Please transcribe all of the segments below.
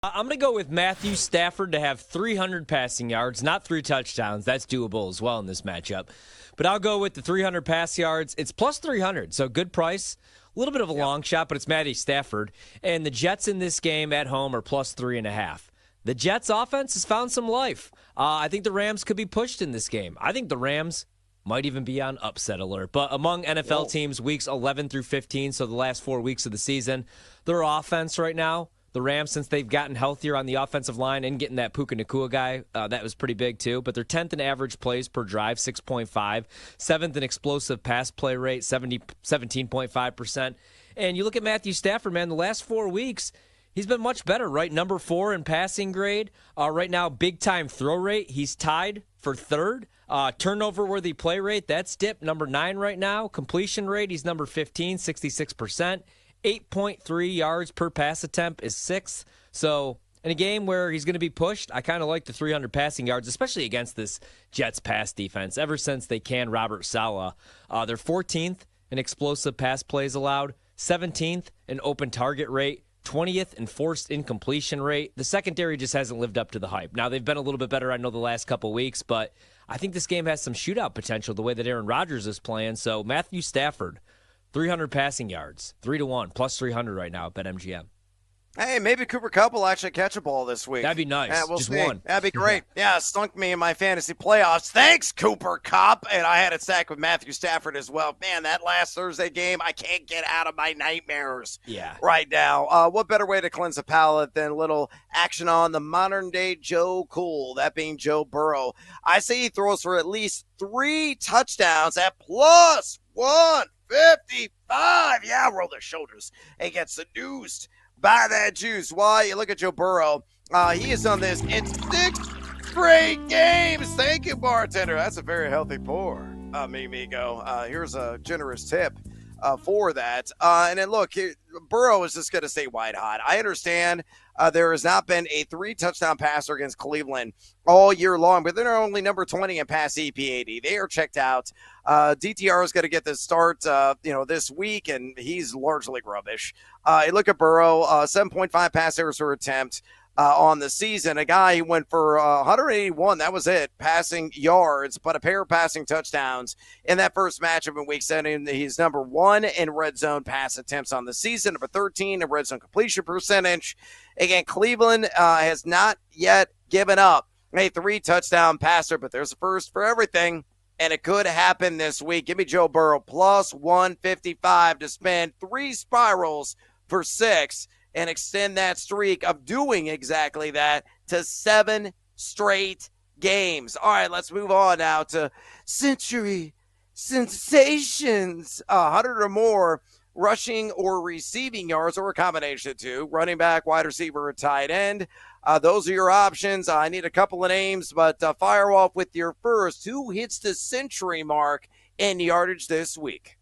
I'm going to go with Matthew Stafford to have 300 passing yards, not 3 touchdowns. That's doable as well in this matchup. But I'll go with the 300 pass yards. It's plus 300, so good price. A little bit of a long shot, but it's Matty Stafford. And the Jets in this game at home are plus 3.5. The Jets' offense has found some life. I think the Rams could be pushed in this game. I think the Rams might even be on upset alert. But among NFL teams, weeks 11 through 15, so the last 4 weeks of the season, their offense right now, the Rams, since they've gotten healthier on the offensive line and getting that Puka Nacua guy, that was pretty big too. But they're 10th in average plays per drive, 6.5. 7th in explosive pass play rate, 17.5%. And you look at Matthew Stafford, man, the last 4 weeks, he's been much better, right? Number 4 in passing grade. Right now, big-time throw rate, he's tied for 3rd. Turnover-worthy play rate, that's dipped. Number 9 right now. Completion rate, he's number 15, 66%. 8.3 yards per pass attempt is 6th. So in a game where he's going to be pushed, I kind of like the 300 passing yards, especially against this Jets pass defense. Ever since they canned Robert Saleh, they're 14th in explosive pass plays allowed, 17th in open target rate, 20th in forced incompletion rate. The secondary just hasn't lived up to the hype. Now, they've been a little bit better, I know, the last couple weeks, but I think this game has some shootout potential the way that Aaron Rodgers is playing. So Matthew Stafford, 300 passing yards, 3-1, plus 300 right now at BetMGM. Hey, maybe Cooper Kupp will actually catch a ball this week. That'd be nice. Yeah, we'll Just see. one. That'd be great. Yeah, stunk me in my fantasy playoffs. Thanks, Cooper Kupp. And I had it stacked with Matthew Stafford as well. Man, that last Thursday game, I can't get out of my nightmares right now. What better way to cleanse the palate than a little action on the modern-day Joe Cool, that being Joe Burrow. I say he throws for at least 3 touchdowns at plus 155. Yeah, roll their shoulders and get seduced by that juice. Why? You look at Joe Burrow. He has done this in 6 straight games. Thank you, bartender. That's a very healthy pour, Mimigo. Here's a generous tip for that. And then look, Burrow is just going to stay white hot. I understand there has not been a 3-touchdown passer against Cleveland all year long, but they're only number 20 in pass EPAD. They are checked out. DTR is going to get the start, this week, and he's largely rubbish. You look at Burrow, 7.5 pass errors per attempt on the season. A guy who went for 181, that was it, passing yards, but a pair of passing touchdowns in that first matchup in Week 7. He's number 1 in red zone pass attempts on the season, number 13 in red zone completion percentage. Again, Cleveland has not yet given up a 3-touchdown passer, but there's a first for everything, and it could happen this week. Give me Joe Burrow plus 155 to spend 3 spirals for 6 and extend that streak of doing exactly that to 7 straight games. All right, let's move on now to Century Sensations. 100 or more rushing or receiving yards, or a combination of 2, running back, wide receiver, or tight end. Those are your options. I need a couple of names, but fire off with your first. Who hits the century mark in yardage this week?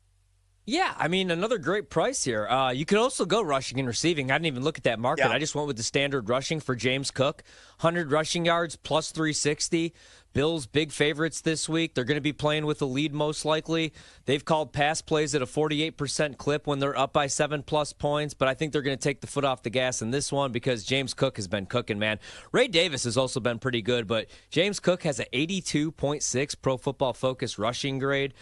Yeah, I mean, another great price here. You could also go rushing and receiving. I didn't even look at that market. Yeah. I just went with the standard rushing for James Cook. 100 rushing yards, plus 360. Bills, big favorites this week. They're going to be playing with a lead most likely. They've called pass plays at a 48% clip when they're up by 7+ points, but I think they're going to take the foot off the gas in this one because James Cook has been cooking, man. Ray Davis has also been pretty good, but James Cook has an 82.6 Pro Football Focus rushing grade.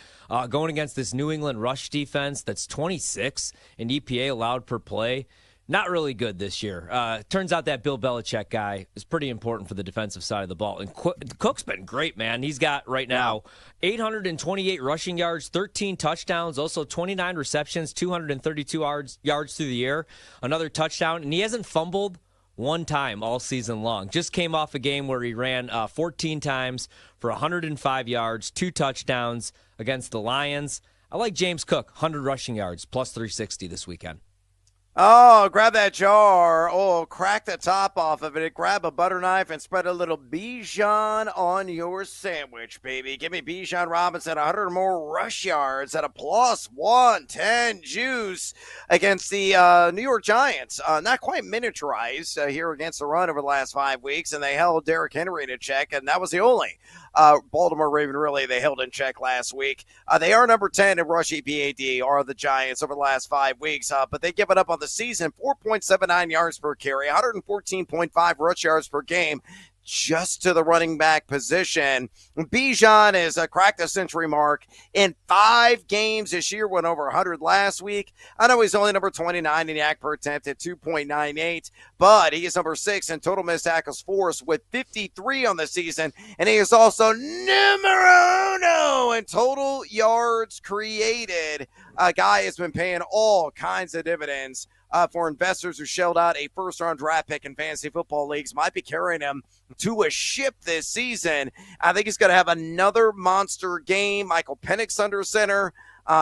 Going against this New England rush defense that's 26 in EPA allowed per play. Not really good this year. Turns out that Bill Belichick guy is pretty important for the defensive side of the ball. And Cook's been great, man. He's got right now 828 rushing yards, 13 touchdowns, also 29 receptions, 232 yards through the air, another touchdown. And he hasn't fumbled one time all season long. Just came off a game where he ran 14 times for 105 yards, 2 touchdowns against the Lions. I like James Cook, 100 rushing yards, plus 360 this weekend. Oh, grab that jar. Oh, crack the top off of it. Grab a butter knife and spread a little Bijan on your sandwich, baby. Give me Bijan Robinson, 100 or more rush yards at a plus 110 juice against the New York Giants. Not quite miniaturized here against the run over the last 5 weeks, and they held Derrick Henry in check, and that was the only Baltimore Raven really they held in check last week. They are number 10 in rush EPAD, are the Giants over the last 5 weeks, but they give it up on the the season, 4.79 yards per carry, 114.5 rush yards per game, just to the running back position. Bijan has cracked the century mark in 5 games this year, went over 100 last week. I know he's only number 29 in yak per attempt at 2.98, but he is number 6 in total missed tackles forced with 53 on the season, and he is also numero uno in total yards created. A guy has been paying all kinds of dividends for investors who shelled out a first-round draft pick in fantasy football leagues. Might be carrying him to a ship this season. I think he's going to have another monster game. Michael Penix under center.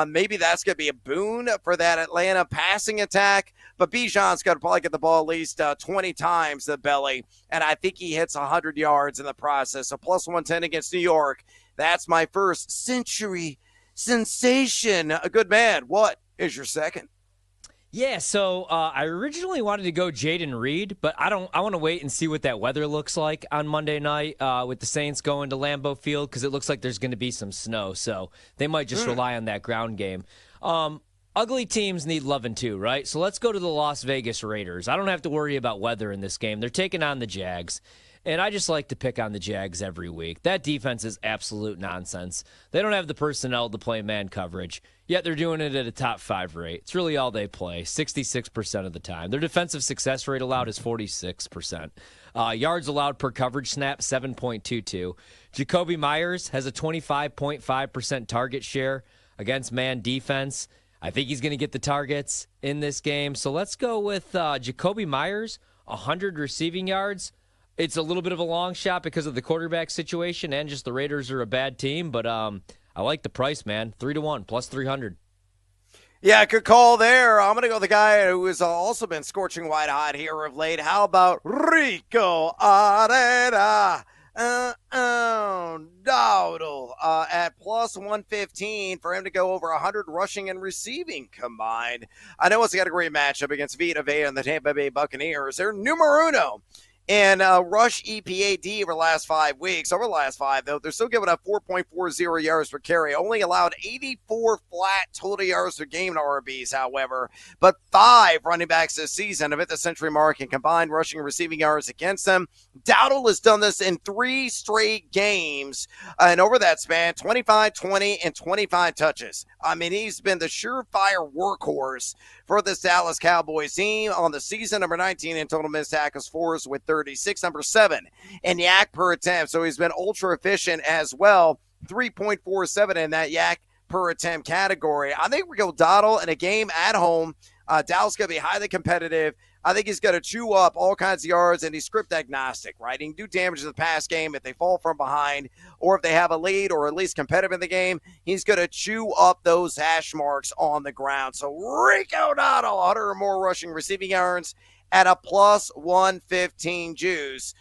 Maybe that's going to be a boon for that Atlanta passing attack. But Bijan's got to probably get the ball at least 20 times the belly, and I think he hits 100 yards in the process. So plus 110 against New York. That's my first century sensation. A good man. What is your second? Yeah, so I originally wanted to go Jaden Reed, but I want to wait and see what that weather looks like on Monday night with the Saints going to Lambeau Field, because it looks like there's going to be some snow, so they might just rely on that ground game. Ugly teams need loving too, right? So let's go to the Las Vegas Raiders. I don't have to worry about weather in this game. They're taking on the Jags. And I just like to pick on the Jags every week. That defense is absolute nonsense. They don't have the personnel to play man coverage, yet they're doing it at a top 5 rate. It's really all they play, 66% of the time. Their defensive success rate allowed is 46%. Yards allowed per coverage snap, 7.22. Jacoby Myers has a 25.5% target share against man defense. I think he's going to get the targets in this game. So let's go with Jacoby Myers, 100 receiving yards. It's a little bit of a long shot because of the quarterback situation and just the Raiders are a bad team, but I like the price, man. 3-1, plus 300. Yeah, good call there. I'm going to go with the guy who has also been scorching white hot here of late. How about Rico Areta? Dowdle at plus 115 for him to go over 100 rushing and receiving combined. I know it's got a great matchup against Vita Vea and the Tampa Bay Buccaneers. They're numero uno. And rush EPAD over the last 5 weeks. Over the last 5, though, they're still giving up 4.40 yards per carry. Only allowed 84 flat total yards per game in RBs, however. But 5 running backs this season have hit the century mark in combined rushing and receiving yards against them. Dowdle has done this in 3 straight games. And over that span, 25, 20, and 25 touches. I mean, he's been the surefire workhorse for this Dallas Cowboys team on the season. Number 19 in total missed tackles forced with 36. Number 7 in yak per attempt. So he's been ultra efficient as well. 3.47 in that yak per attempt category. I think we go Dowdle in a game at home. Dallas going to be highly competitive. I think he's going to chew up all kinds of yards, and he's script agnostic, right? He can do damage in the pass game if they fall from behind or if they have a lead or at least competitive in the game. He's going to chew up those hash marks on the ground. So Rico Dowdle, 100 or more rushing receiving yards at a plus 115 juice.